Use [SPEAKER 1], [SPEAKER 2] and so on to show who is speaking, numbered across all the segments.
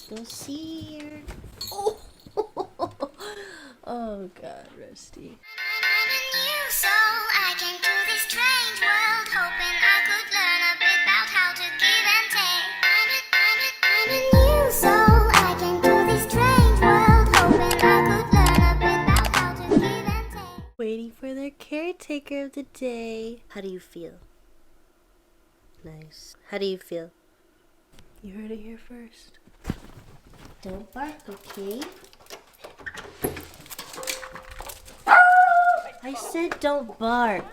[SPEAKER 1] Go see her. Oh, oh God, Rusty.
[SPEAKER 2] So I came to this strange world, hoping I could learn a bit about how to give and take. I'm a new soul. I came to this strange world, hoping I could learn a bit about how to give and take.
[SPEAKER 1] Waiting for their caretaker of the day. How do you feel? Nice. How do you feel? You heard it here first. Don't bark, okay? I said don't bark.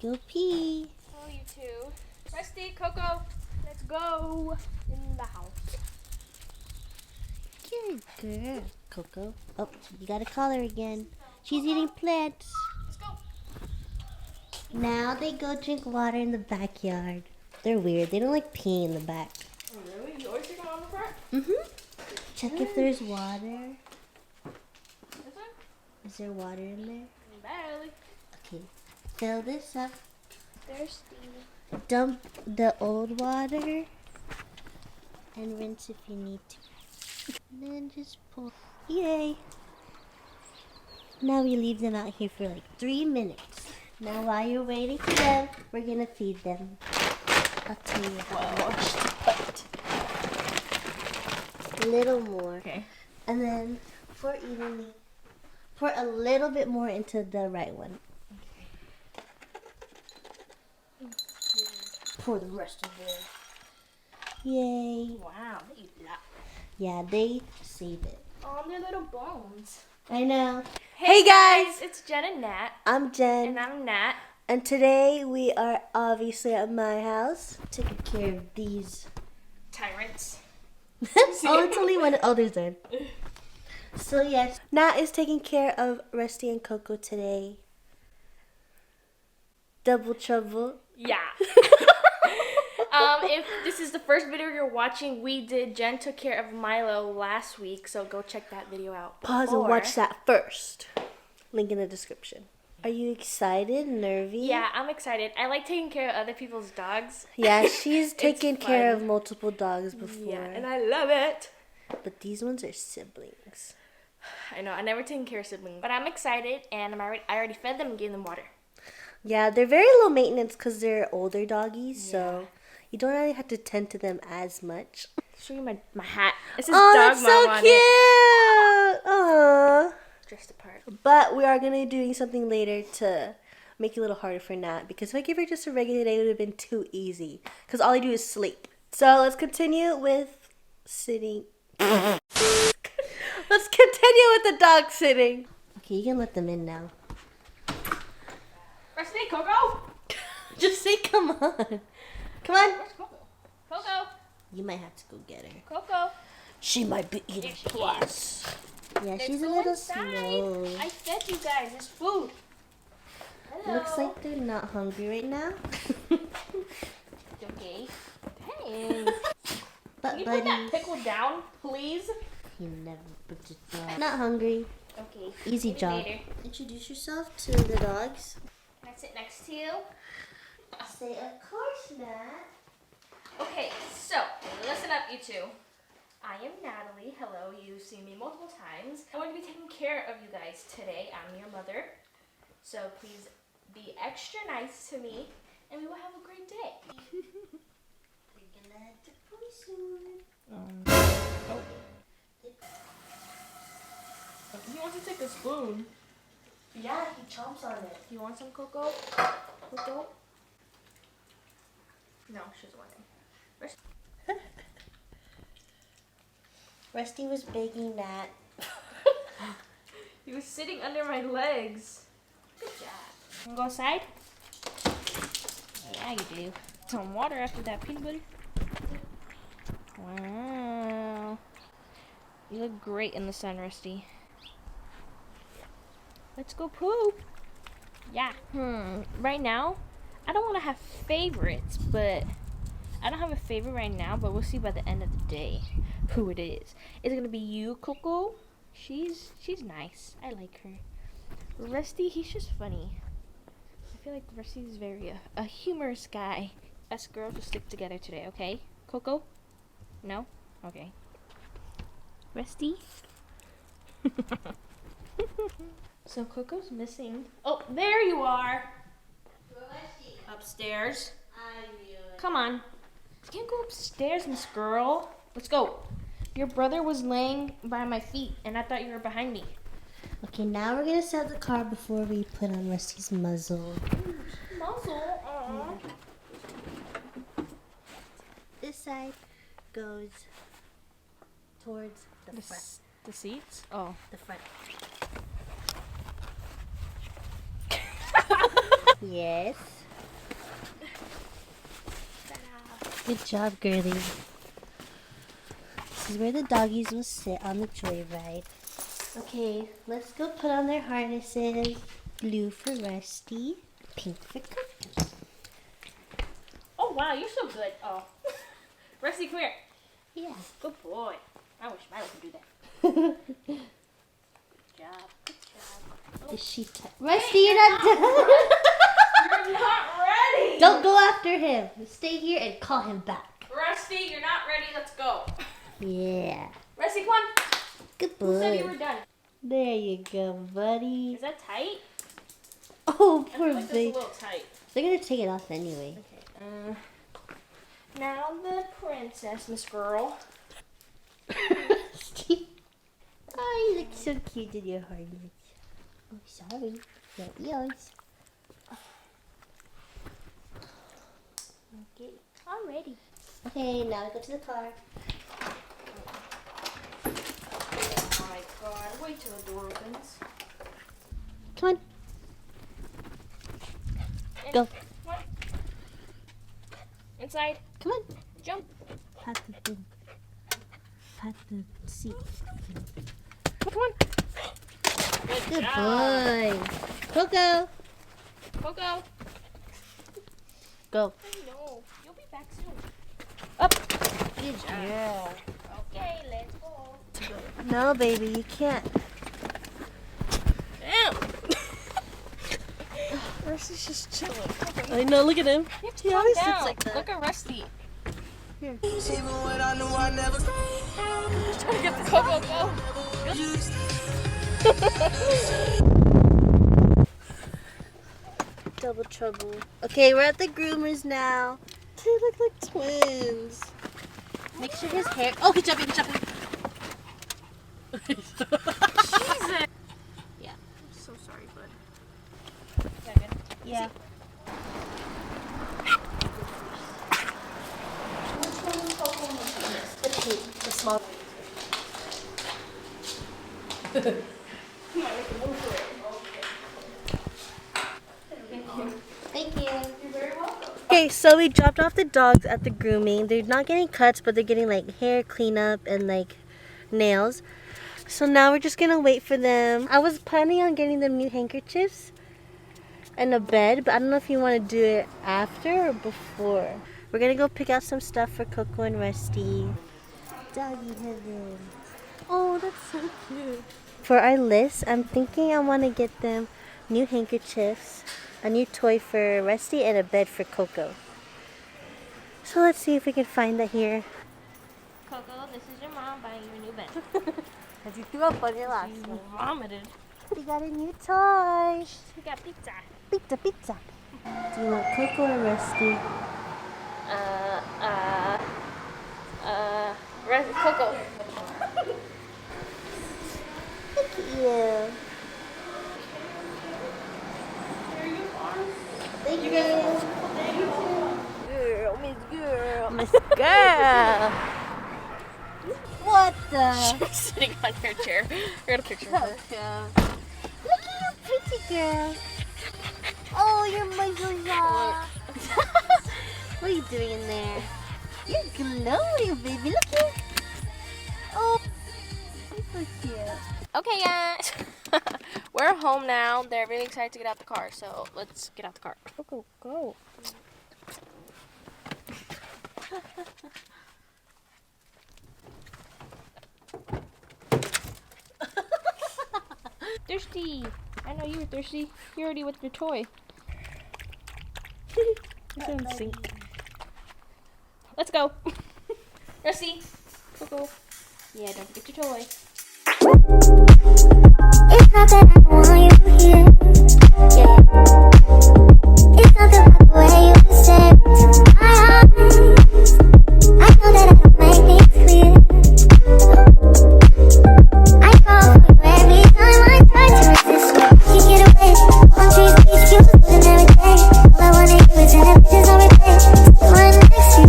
[SPEAKER 1] Go pee.
[SPEAKER 3] Oh, you two. Rusty, Coco, let's go in the house.
[SPEAKER 1] Good girl. Coco. Oh, you gotta call her again. She's eating plants.
[SPEAKER 3] Let's go.
[SPEAKER 1] Now they go drink water in the backyard. They're weird. They don't like peeing in the back.
[SPEAKER 3] Oh, really? You always take them on the front?
[SPEAKER 1] Mm-hmm. Check if there's water.
[SPEAKER 3] This one?
[SPEAKER 1] Is there water in there?
[SPEAKER 3] Barely.
[SPEAKER 1] Okay. Fill this up.
[SPEAKER 3] Thirsty.
[SPEAKER 1] Dump the old water. And rinse if you need to. And then just pull. Yay. Now we leave them out here for like 3 minutes. Now while you're waiting for them, we're gonna feed them. I'll tell you how much to put. A little more.
[SPEAKER 3] Okay.
[SPEAKER 1] And then pour evenly. Pour a little bit more into the right one. Pour the rest of it. Yay.
[SPEAKER 3] Wow, they eat that.
[SPEAKER 1] Yeah, they save it.
[SPEAKER 3] Oh, their little bones.
[SPEAKER 1] I know.
[SPEAKER 3] Hey guys, it's Jen and Nat.
[SPEAKER 1] I'm Jen.
[SPEAKER 3] And I'm Nat.
[SPEAKER 1] And today we are obviously at my house taking care of these.
[SPEAKER 3] Tyrants.
[SPEAKER 1] Oh, it's only one. Oh, there's one. So yes, Nat is taking care of Rusty and Coco today. Double trouble.
[SPEAKER 3] Yeah. If this is the first video you're watching, Jen took care of Milo last week, so go check that video out.
[SPEAKER 1] Pause and watch that first. Link in the description. Are you excited, nervy?
[SPEAKER 3] Yeah, I'm excited. I like taking care of other people's dogs.
[SPEAKER 1] Yeah, she's taken care
[SPEAKER 3] fun.
[SPEAKER 1] of multiple dogs before.
[SPEAKER 3] Yeah, and I love it.
[SPEAKER 1] But these ones are siblings.
[SPEAKER 3] I know, I never taken care of siblings, but I'm excited, and I already fed them and gave them water.
[SPEAKER 1] Yeah, they're very low maintenance because they're older doggies, so you don't really have to tend to them as much.
[SPEAKER 3] Show you my hat. It says
[SPEAKER 1] Oh,
[SPEAKER 3] dog
[SPEAKER 1] that's
[SPEAKER 3] mom
[SPEAKER 1] so
[SPEAKER 3] on
[SPEAKER 1] cute!
[SPEAKER 3] it.
[SPEAKER 1] Aww.
[SPEAKER 3] Dressed apart.
[SPEAKER 1] But we are going to be doing something later to make it a little harder for Nat, because if I give her just a regular day, it would have been too easy, because all I do is sleep. So let's continue with sitting. Let's continue with the dog sitting. Okay, you can let them in now.
[SPEAKER 3] Rusty, Coco?
[SPEAKER 1] Just say come on. Come on.
[SPEAKER 3] Where's Coco? Coco?
[SPEAKER 1] You might have to go get her.
[SPEAKER 3] Coco?
[SPEAKER 1] She might be eating
[SPEAKER 3] There she
[SPEAKER 1] plus. Yeah,
[SPEAKER 3] Let's
[SPEAKER 1] she's a
[SPEAKER 3] go
[SPEAKER 1] little
[SPEAKER 3] inside.
[SPEAKER 1] slow.
[SPEAKER 3] I fed you guys. There's food. Hello.
[SPEAKER 1] Looks like they're not hungry right now.
[SPEAKER 3] Okay. Thanks.
[SPEAKER 1] But
[SPEAKER 3] Can you put that
[SPEAKER 1] buddies,
[SPEAKER 3] pickle down, please?
[SPEAKER 1] he never puts it down. Not hungry.
[SPEAKER 3] Okay.
[SPEAKER 1] Easy
[SPEAKER 3] Maybe
[SPEAKER 1] job.
[SPEAKER 3] later.
[SPEAKER 1] Introduce yourself to the dogs.
[SPEAKER 3] Can I sit next to you?
[SPEAKER 1] Say, of course, Nat.
[SPEAKER 3] Okay, so listen up, you two. I am Natalie. Hello, you've seen me multiple times. I'm going to be taking care of you guys today. I'm your mother. So please be extra nice to me, and we will have a great day.
[SPEAKER 1] We're gonna have to poo soon.
[SPEAKER 3] He wants to take a spoon.
[SPEAKER 1] Yeah, he chomps on it.
[SPEAKER 3] You want some Coco? Coco? No, she doesn't want any.
[SPEAKER 1] Rusty was begging Nat.
[SPEAKER 3] He was sitting under my legs. Good job. Wanna go outside? Yeah, you do. Some water after that peanut butter. Wow. You look great in the sun, Rusty. Let's go poop. Yeah. Right now, I don't want to have favorites, but I don't have a favorite right now, but we'll see by the end of the day who it is. Is it gonna be you, Coco? She's nice. I like her. Rusty, he's just funny. I feel like Rusty's very a humorous guy. Us girls will stick together today, okay? Coco? No? Okay. Rusty? So Coco's missing. Oh, there you are. Upstairs. Come on. You can't go upstairs, Miss Girl. Let's go. Your brother was laying by my feet, and I thought you were behind me.
[SPEAKER 1] Okay, now we're gonna set the car before we put on Rusty's muzzle.
[SPEAKER 3] Muzzle? Aww.
[SPEAKER 1] This side goes towards the front.
[SPEAKER 3] The seats? Oh.
[SPEAKER 1] The front. Yes. Good job, girlie. This is where the doggies will sit on the joyride. Okay, let's go put on their harnesses. Blue for Rusty, pink for Coco.
[SPEAKER 3] Oh, wow, you're so good. Oh. Rusty, come here.
[SPEAKER 1] Yeah.
[SPEAKER 3] Good boy. I wish I could do that. Good job. Good job.
[SPEAKER 1] Is she Rusty, you're not done.
[SPEAKER 3] You're not ready.
[SPEAKER 1] Don't go after him. Stay here and call him back.
[SPEAKER 3] Rusty, you're not ready. Let's go.
[SPEAKER 1] Yeah.
[SPEAKER 3] Rusty, come on.
[SPEAKER 1] Good
[SPEAKER 3] Who said you
[SPEAKER 1] boy.
[SPEAKER 3] were done?
[SPEAKER 1] There you go, buddy.
[SPEAKER 3] Is that tight?
[SPEAKER 1] Oh,
[SPEAKER 3] I
[SPEAKER 1] poor
[SPEAKER 3] feel like that's a
[SPEAKER 1] baby.
[SPEAKER 3] little tight.
[SPEAKER 1] They're gonna take it off anyway.
[SPEAKER 3] Okay. Now the princess, Miss Girl.
[SPEAKER 1] Oh, you look so cute in your harness. Oh, sorry. Not yours.
[SPEAKER 3] Okay. I'm ready.
[SPEAKER 1] Okay, now we go to the car.
[SPEAKER 3] Oh my god. Wait till the door opens.
[SPEAKER 1] Come on. Go.
[SPEAKER 3] Come on. Inside.
[SPEAKER 1] Come on.
[SPEAKER 3] Jump.
[SPEAKER 1] Pat the thing. Pat the seat.
[SPEAKER 3] Come on.
[SPEAKER 1] Good boy. Coco.
[SPEAKER 3] Coco.
[SPEAKER 1] Go.
[SPEAKER 3] No. You'll be back soon.
[SPEAKER 1] Up. Good girl.
[SPEAKER 3] Okay, let's go.
[SPEAKER 1] No, baby, you can't.
[SPEAKER 3] Damn. Rusty's just chilling.
[SPEAKER 1] I know, look at him.
[SPEAKER 3] You have to
[SPEAKER 1] He
[SPEAKER 3] calm
[SPEAKER 1] always
[SPEAKER 3] down.
[SPEAKER 1] sits like that.
[SPEAKER 3] Look at Rusty.
[SPEAKER 1] Here.
[SPEAKER 4] Even when I knew I never
[SPEAKER 3] Trying to get the Coco go.
[SPEAKER 1] Double trouble. Okay, we're at the groomers now. They look like twins. Make sure his hair. Oh, good job, good job.
[SPEAKER 3] Jesus.
[SPEAKER 1] Yeah.
[SPEAKER 3] I'm so sorry, bud.
[SPEAKER 1] Yeah. The pink, the small. Thank you.
[SPEAKER 3] You're very welcome.
[SPEAKER 1] Okay, so we dropped off the dogs at the grooming. They're not getting cuts, but they're getting like hair cleanup and like nails. So now we're just gonna wait for them. I was planning on getting them new handkerchiefs and a bed, but I don't know if you want to do it after or before. We're gonna go pick out some stuff for Coco and Rusty. Doggy heaven. Oh, that's so cute. For our list, I'm thinking I want to get them new handkerchiefs, a new toy for Rusty, and a bed for Coco. So let's see if we can find that here.
[SPEAKER 3] Coco, this is your mom buying you a new bed.
[SPEAKER 1] Because you threw up on your last
[SPEAKER 3] You
[SPEAKER 1] one.
[SPEAKER 3] vomited.
[SPEAKER 1] We got a new toy.
[SPEAKER 3] We got pizza.
[SPEAKER 1] Pizza, pizza. Do you want Coco or Rusty?
[SPEAKER 3] Coco.
[SPEAKER 1] Look at you. Thank you. Girl, Miss Girl. What the?
[SPEAKER 3] She's sitting on your chair. I got a picture of her.
[SPEAKER 1] Look at you, pretty girl. Oh, your muzzle's off. What are you doing in there? You're glowing, baby. Look here. Oh, you're so cute.
[SPEAKER 3] Okay, guys. We're home now. They're really excited to get out the car, so let's get out the car. Go, go, go. Thirsty. I know you were thirsty. You're already with your toy. It's in the sink. Let's go. Rusty. Go, go. Yeah, don't forget your toy.
[SPEAKER 2] It's not that I don't want you here. Yeah. It's not the way you say it to my eyes. I know that I don't make things clear. I fall for you every time I try to resist you. You get away. Palm trees, beach views, and every day. All I wanna do is send pictures on replay. Right next to you.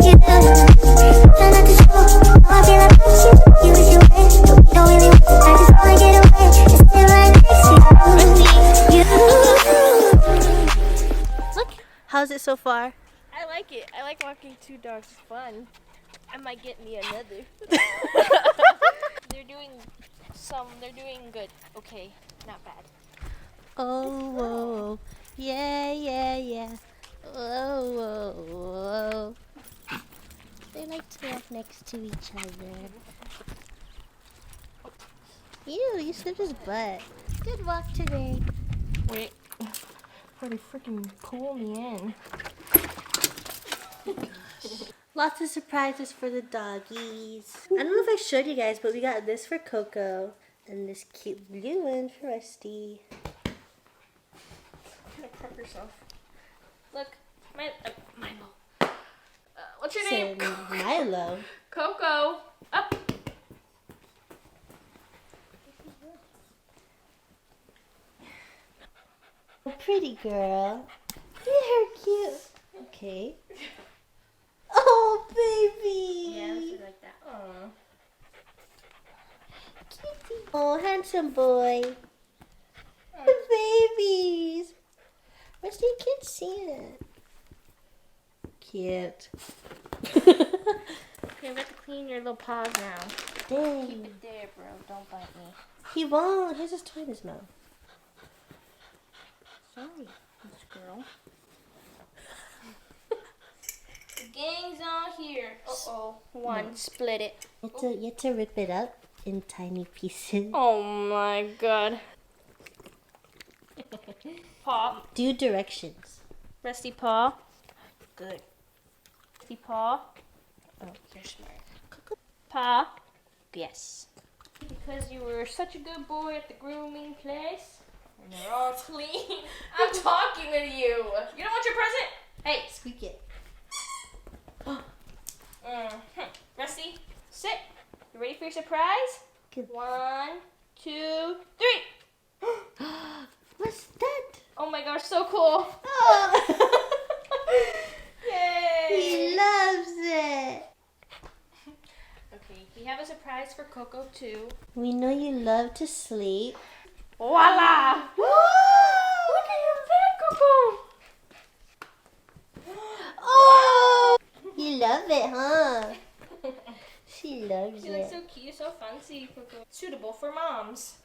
[SPEAKER 2] You do. Try not to show how I feel about you. You wish you were, but we don't really want to. I just wanna get away. Just sit right next to you. You.
[SPEAKER 1] Look, how's it so far?
[SPEAKER 3] I like it. I like walking two dogs. It's fun. I might get me another. They're doing good. Okay, not bad.
[SPEAKER 1] Oh, whoa. Yeah, yeah, yeah. Whoa, whoa, whoa. They like to walk next to each other. Ew, you slipped his butt. Good walk today.
[SPEAKER 3] Wait. Pretty freaking pull me in.
[SPEAKER 1] Lots of surprises for the doggies. I don't know if I showed you guys, but we got this for Coco and this cute blue one for Rusty.
[SPEAKER 3] Kind of prep yourself. Look, Milo. What's your
[SPEAKER 1] Say
[SPEAKER 3] name?
[SPEAKER 1] Milo.
[SPEAKER 3] Coco. Up.
[SPEAKER 1] Oh, pretty girl. You're cute. Okay. Oh, baby.
[SPEAKER 3] Yeah, let's do like that. Aww.
[SPEAKER 1] Kitty. Oh, handsome boy. The babies. Rusty, you can't see it. Cute.
[SPEAKER 3] Okay, we have to clean your little paws now.
[SPEAKER 1] Dang.
[SPEAKER 3] Keep it there, bro. Don't bite me.
[SPEAKER 1] He won't. Here's his toy in his mouth.
[SPEAKER 3] Sorry, this girl. The gang's on here. Uh-oh. One. Split it.
[SPEAKER 1] You have to rip it up in tiny pieces.
[SPEAKER 3] Oh my god. Paw.
[SPEAKER 1] Do directions.
[SPEAKER 3] Rusty paw. Good. Rusty paw. Oh, you're smart. Paw. Yes. Because you were such a good boy at the grooming place. And they're all clean. I'm talking with you. You don't want your present? Hey,
[SPEAKER 1] Squeak it.
[SPEAKER 3] Rusty, sit. You ready for your surprise?
[SPEAKER 1] Good.
[SPEAKER 3] 1, 2, 3.
[SPEAKER 1] What's that?
[SPEAKER 3] Oh my gosh, so cool.
[SPEAKER 1] Oh.
[SPEAKER 3] Yay.
[SPEAKER 1] He loves it.
[SPEAKER 3] Okay, we have a surprise for Coco too.
[SPEAKER 1] We know you love to sleep.
[SPEAKER 3] Voila! Look at your bed, Coco.
[SPEAKER 1] Oh! You love it, huh? She loves
[SPEAKER 3] She looks
[SPEAKER 1] it.
[SPEAKER 3] so cute, so fancy, Coco. Suitable for moms.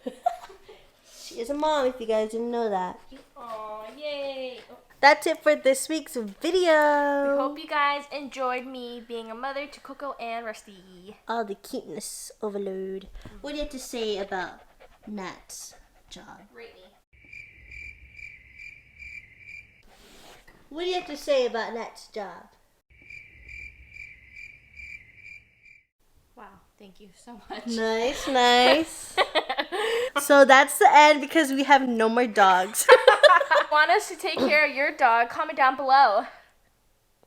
[SPEAKER 1] She is a mom, if you guys didn't know that.
[SPEAKER 3] Aw, yay. Oh.
[SPEAKER 1] That's it for this week's video.
[SPEAKER 3] We hope you guys enjoyed me being a mother to Coco and Rusty.
[SPEAKER 1] All the cuteness overload. What do you have to say about Nat's job?
[SPEAKER 3] Rate me.
[SPEAKER 1] What do you have to say about Nat's job?
[SPEAKER 3] Wow, thank you so much.
[SPEAKER 1] Nice, nice. So that's the end because we have no more dogs.
[SPEAKER 3] Want us to take care of your dog? Comment down below.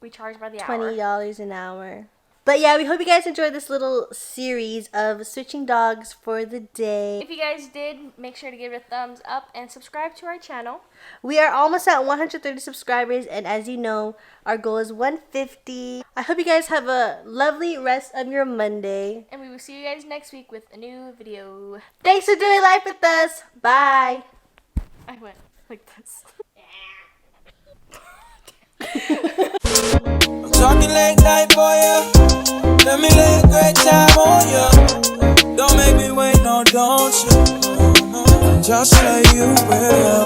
[SPEAKER 3] We charge by the hour.
[SPEAKER 1] $20 an hour. But yeah, we hope you guys enjoyed this little series of switching dogs for the day.
[SPEAKER 3] If you guys did, make sure to give it a thumbs up and subscribe to our channel.
[SPEAKER 1] We are almost at 130 subscribers, and as you know, our goal is 150. I hope you guys have a lovely rest of your Monday.
[SPEAKER 3] And we will see you guys next week with a new video.
[SPEAKER 1] Thanks for doing life with us. Bye.
[SPEAKER 3] I went like this.
[SPEAKER 4] I'm talking late night for ya. Let me lay a great time on ya. Don't make me wait, no, don't you? Just say you will.